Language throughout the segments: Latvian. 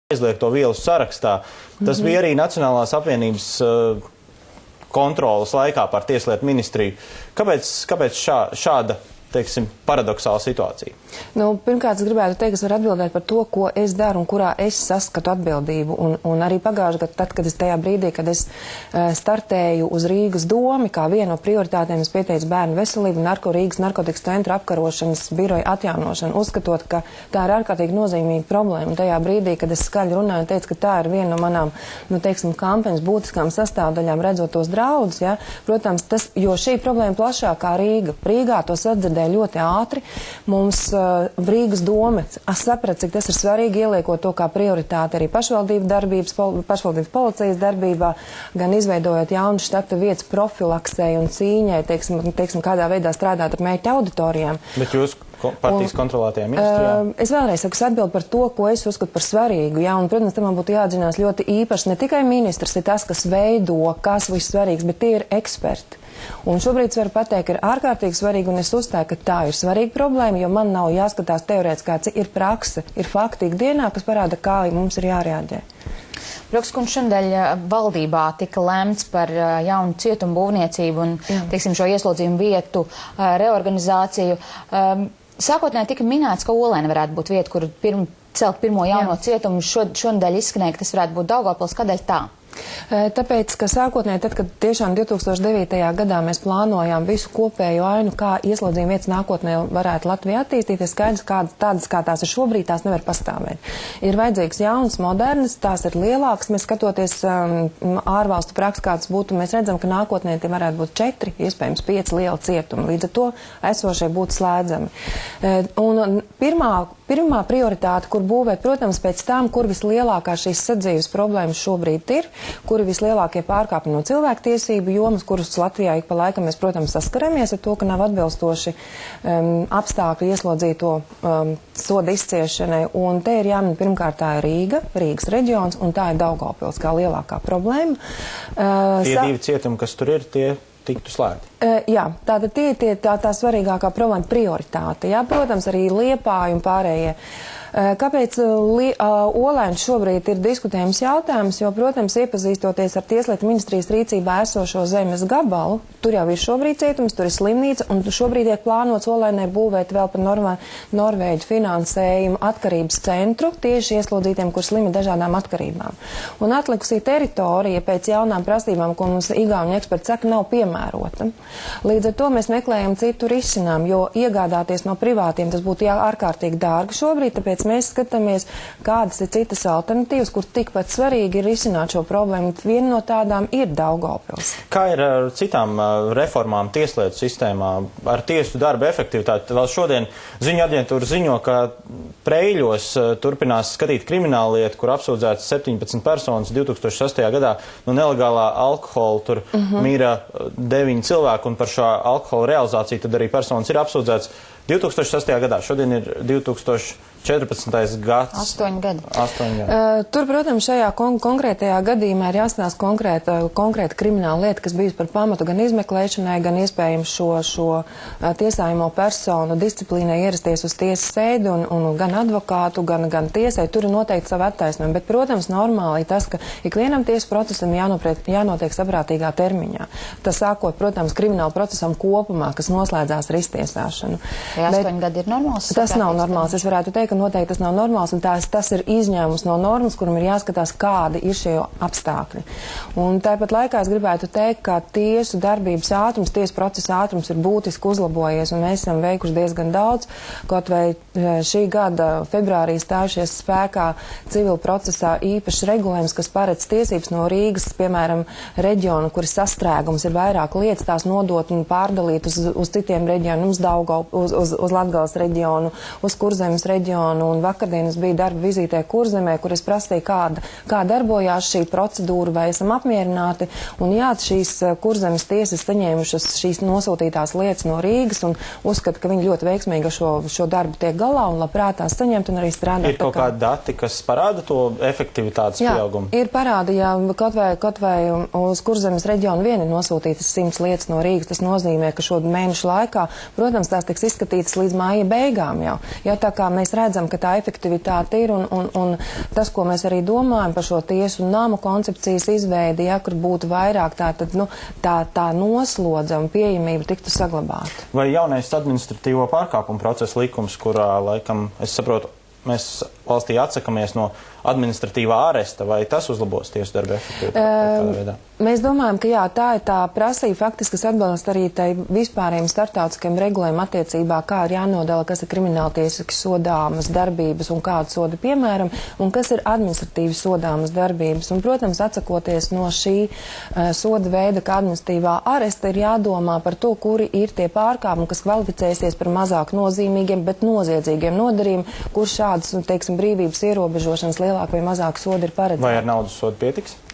aizliegto vielu sarakstā. Tas bija arī Nacionālās apvienības kontrolas laikā par Tieslietu ministriju. Kāpēc šāda, teiksim, paradoxāla situācija? Pirmkārt, es gribētu teikt, es varu atbildēt par to, ko es daru un kurā es saskatu atbildību. Un arī pagājušajā gadā, tad, kad es tajā brīdī, kad es startēju uz Rīgas domi, kā vienu no prioritātēm es pieteicu bērnu veselību un Rīgas narkotikas centra apkarošanas biroja atjaunošanu, uzskatot, ka tā ir ārkārtīgi nozīmīga problēma. Un tajā brīdī, kad es skaļi runāju un teicu, ka tā ir viena no manām, kampaņas būtiskām sastāvdaļām, redzot tos draudus, ja, protams, jo šī problēma plašākā Rīga. Rīgā to sadzirdēja ļoti ātri. Mums Rīgas doma saprata, cik tas ir svarīgi, ieliekot to kā prioritāti arī pašvaldības policijas darbībā, gan izveidojot jaunu štata vietas profilaksei un cīņai, teiksim, kādā veidā strādāt ar mērķa auditorijām. Bet jūs partijas kontrolētajā ministrijā? Es vēlreiz saku, es atbildu par to, ko es uzskatu par svarīgu. Jā, un, protams, tam man būtu jāatzinās ļoti īpaši. Ne tikai ministrs ir tas, kas veido, kas viss svarīgs, bet tie ir eksperti. Un šobrīd es varu pateikt, ka ir ārkārtīgi svarīgi, un es uzstāju, ka tā ir svarīga problēma, jo man nav jāskatās teorētiski, kāds ir prakse, ir fakti ikdienā, kas parāda, kā mums ir jārēģē. Brokskundze, šodien valdībā tika lemts par jaunu cietumu būvniecību un, teiksim, šo ieslodzījumu vietu reorganizāciju. Sākotnēji tika minēts, ka Olēna varētu būt vieta, kur celt pirmo jauno cietumu. Šonadēļ izskanēja, ka tas varētu būt Daugavpils. Kādēļ tā? Tāpēc, ka sākotnēji, tad, kad tiešām 2009. gadā mēs plānojām visu kopējo ainu, kā ieslodzījumu vietas nākotnē varētu Latvijā attīstīties, skaidrs, tādas, kā tās ir šobrīd, tās nevar pastāvēt. Ir vajadzīgs jauns, modernas, tās ir lielākas. Mēs skatoties ārvalstu praksi, kāds būtu, mēs redzam, ka nākotnē tie varētu būt 4, iespējams 5 lieli cietumi. Līdz ar to esošie būtu slēdzami. Un pirmā prioritāte, kur būvēt, protams, pēc tam, kur vislielākā šīs sadzīves problēmas šobrīd ir, kuri vislielākie pārkāpumi no cilvēktiesību jomas, kurus Latvijā ik pa laikam mēs, protams, saskaramies ar to, ka nav atbilstoši apstākļi ieslodzīto soda izciešanai. Un te ir jāmin, pirmkārt, tā ir Rīgas reģions, un tā ir Daugavpils kā lielākā problēma. Tie divi cietumi, kas tur ir, tie tiktu slēgti. Jā, tātad tā svarīgākā problēma prioritāte. Jā, protams, arī Liepāja un pārējie. Kāpēc Olēns šobrīd ir diskutējums jautājums, jo, protams, iepazīstoties ar Tieslietu ministrijas rīcībā esošo zemes gabalu, tur jau ir šobrīd cietums, tur ir slimnīca, un šobrīd ir plānots Olēnai būvēt vēl par Norvēģu finansējumu atkarības centru tieši ieslodzītiem, kur slimi dažādām atkarībām. Un atlikusī teritorija pēc jaunām prasībām, ko mums igauņu eksperti saka, nav piemērota. Līdz ar to mēs meklējam citu risinājumu, jo iegādāties no privātiem tas būtu ārkārtīgi dārgi šobrīd, tāpēc mēs skatāmies, kādas ir citas alternatīvas, kur tikpat svarīgi ir risināt šo problēmu. Viena no tādām ir Daugavpils. Kā ir ar citām reformām tieslietu sistēmā, ar tiesu darba efektivitāti? Vēl šodien ziņu aģentūra ziņo, ka Preiļos turpinās skatīt krimināllietu, kur apsūdzēts 17 personas 2006. gadā no nelegālā alkohola. Tur mīra 9 cilvēku, un par šo alkohola realizāciju tad arī personas ir apsūdzēts 2006. gadā. Šodien ir 2014. gads. 8 gadi. Tur, protams, šajā konkrētajā gadījumā ir jāstāsta konkrēta krimināla lieta, kas bijusi par pamatu gan izmeklēšanai, gan iespējams šo tiesājumo personu disciplīnai ierasties uz tiesas sēdi un gan advokātu, gan tiesai. Tur ir noteikti savu attaisnojumu. Bet, protams, normāli tas, ka ikvienam tiesas procesam jānotiek saprātīgā termiņā. Tas sākot, protams, krimināla procesam kopumā, kas noslēdzās ar iztiesāšanu. 8 gadi ir normāls? Tas nav normāls. Es varētu teikt, ka noteikti tas nav normāls, un tas ir izņēmums no normas, kuram ir jāskatās, kādi ir šie apstākļi. Un tāpat laikā es gribētu teikt, ka tiesu darbības ātrums, tiesu procesa ātrums ir būtiski uzlabojies, un mēs esam veikuši diezgan daudz. Kaut vai šī gada februārī stājušies spēkā civil procesā īpašs regulējums, kas paredz tiesības no Rīgas, piemēram, reģionu, kur ir sastrēgums, ir vairāk lietas, tās nodot un pārdalīt uz citiem reģioniem, uz Latgales reģionu, uz Kurzemes reģionu, un vakardien es biju darba vizītē Kurzemē, kur es prasīju, kā darbojās šī procedūra, vai esam apmierināti, un jā, šīs Kurzemes tiesas saņēmušas šīs nosūtītās lietas no Rīgas, un uzskata, ka viņi ļoti veiksmīgi šo darbu tiek galā. galā un labprāt tās saņemt un arī strādāt. Ir kaut kādi dati, kas parāda to efektivitātes pieaugumu? Ir parāda, ja kaut vai uz Kurzemes reģionu vien ir nosūtītas 100 lietas no Rīgas, tas nozīmē, ka šo mēnešu laikā, protams, tās tiks izskatītas līdz māja beigām jau. Ja tā kā mēs redzam, ka tā efektivitāte ir un tas, ko mēs arī domājam par šo tiesu un namu koncepcijas izveidi, ja, kur būtu vairāk tā noslodze un pieejamība tiktu saglabāta. Vai jaunais administratīvo pārkāpumu procesa likums, kurā, laikam, es saprotu, mēs valstī atsakamies no administratīvā āresta, vai tas uzlabos tiesu darba efektivitāti? Mēs domājam, ka jā, tā ir tā prasība faktiski, kas atbalst arī tai vispārējiem starptautiskiem regulējumiem attiecībā, kā ir jānodala, kas ir krimināltiesiski sodāmas darbības un kāda soda piemēram, un kas ir administratīvi sodāmas darbības. Un, protams, atsakoties no šī soda veida, kā administratīvā aresta, ir jādomā par to, kuri ir tie pārkāpumi, kas kvalificēsies par mazāk nozīmīgiem, bet noziedzīgiem nodarījumiem, kur šādas, teiksim, brīvības ierobežošanas lielāk vai mazāk sodi ir paredzēti. Vai ar naudas sodu pietiks?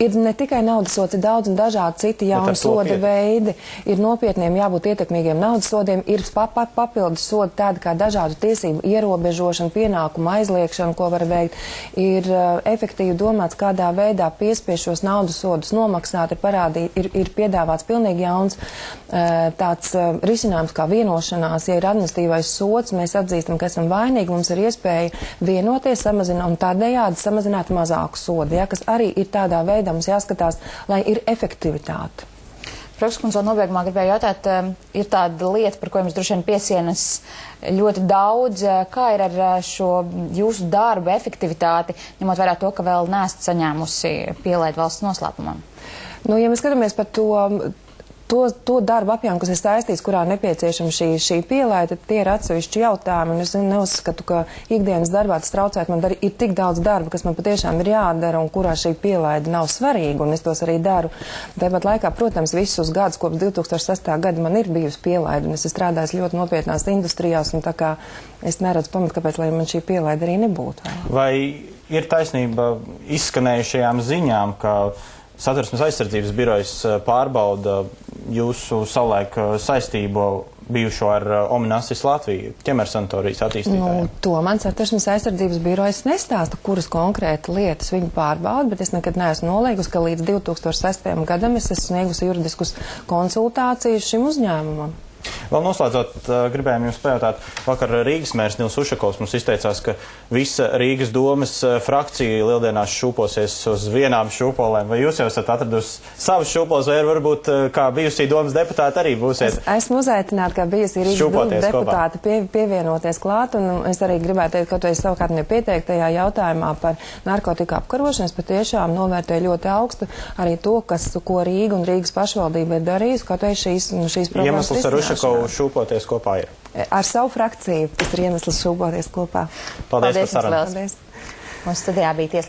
Ir ne tikai naudas sods, ir daudz un dažādi citi jauni soda veidi. Ir nopietniem jābūt ietekmīgiem naudas sodiem, ir papildus sodi tādi kā dažādu tiesību ierobežošana, pienākumu aizliekšana, ko var veikt. Ir efektīvi domāts, kādā veidā piespiešos naudas sodus nomaksāt, ir piedāvāts pilnīgi jauns tāds risinājums kā vienošanās. Ja ir administratīvais sods, mēs atzīstam, ka esam vainīgi, mums ir iespēja vienoties, samazināt un tādējādi samazināt mazāku sodu, ja, kas arī ir tādā veidā mums jāskatās, lai ir efektivitāte. Profesor Kundze, nobeigumā gribēju jautāt, ir tāda lieta, par ko jums droši vien piesienas ļoti daudz. Kā ir ar šo jūsu darbu efektivitāti, ņemot vērā to, ka vēl neesat saņēmusi pielaidu valsts noslēpumam? Nu, ja mēs skatāmies par to darbu apjomu, kas ir saistīts, kurā nepieciešama šī pielaide, tad tie ir atsevišķi jautājumi. Un es neuzskatu, ka ikdienas darbā tas traucēt. Man ir tik daudz darba, kas man patiešām ir jādara un kurā šī pielaide nav svarīga, un es tos arī daru. Tāpat laikā, protams, visus gadus, kopš 2006. gada man ir bijusi pielaide, un es strādāju ļoti nopietnās industrijās, un tā kā es neredzu pamatu, kāpēc, lai man šī pielaide arī nebūtu. Vai ir taisnība izskanējušajām ziņām, ka Satversmes aizsardzības birojas pārbauda jūsu savulaik saistību bijušo ar Ominasis Latviju ķemersanatorijas attīstītājiem? To man Satversmes aizsardzības birojas nestāsta, kuras konkrēti lietas viņi pārbauda, bet es nekad neesmu noliegusi, ka līdz 2006. gadam es esmu sniegusi juridiskus konsultācijas šim uzņēmumam. Vēl noslēdzot, gribējām jums pajautāt, vakar Rīgas mērs Nils Ušakovs mums izteicās, ka visa Rīgas domes frakcija lieldienās šūposies uz vienām šūpolēm. Vai jūs jau esat atradusi savus šūpoles, vai varbūt kā bijusī domes deputāti arī būsiet? Esmu uzaicināta, kā bijusī Rīgas domes deputāti pievienoties klāt, un es arī gribētu teikt, ka es savukārt nepieteikt tajā jautājumā par narkotiku apkarošanu. Es patiešām novērtēju ļoti augstu arī to, ko Rīga un Rīgas pašvaldība ir darījusi, kaut arī šīs problēmas risināšanā. Šūpoties kopā ir? Ar savu frakciju tas ir iemesls šūpoties kopā. Paldies par sarunu. Mums studijā bija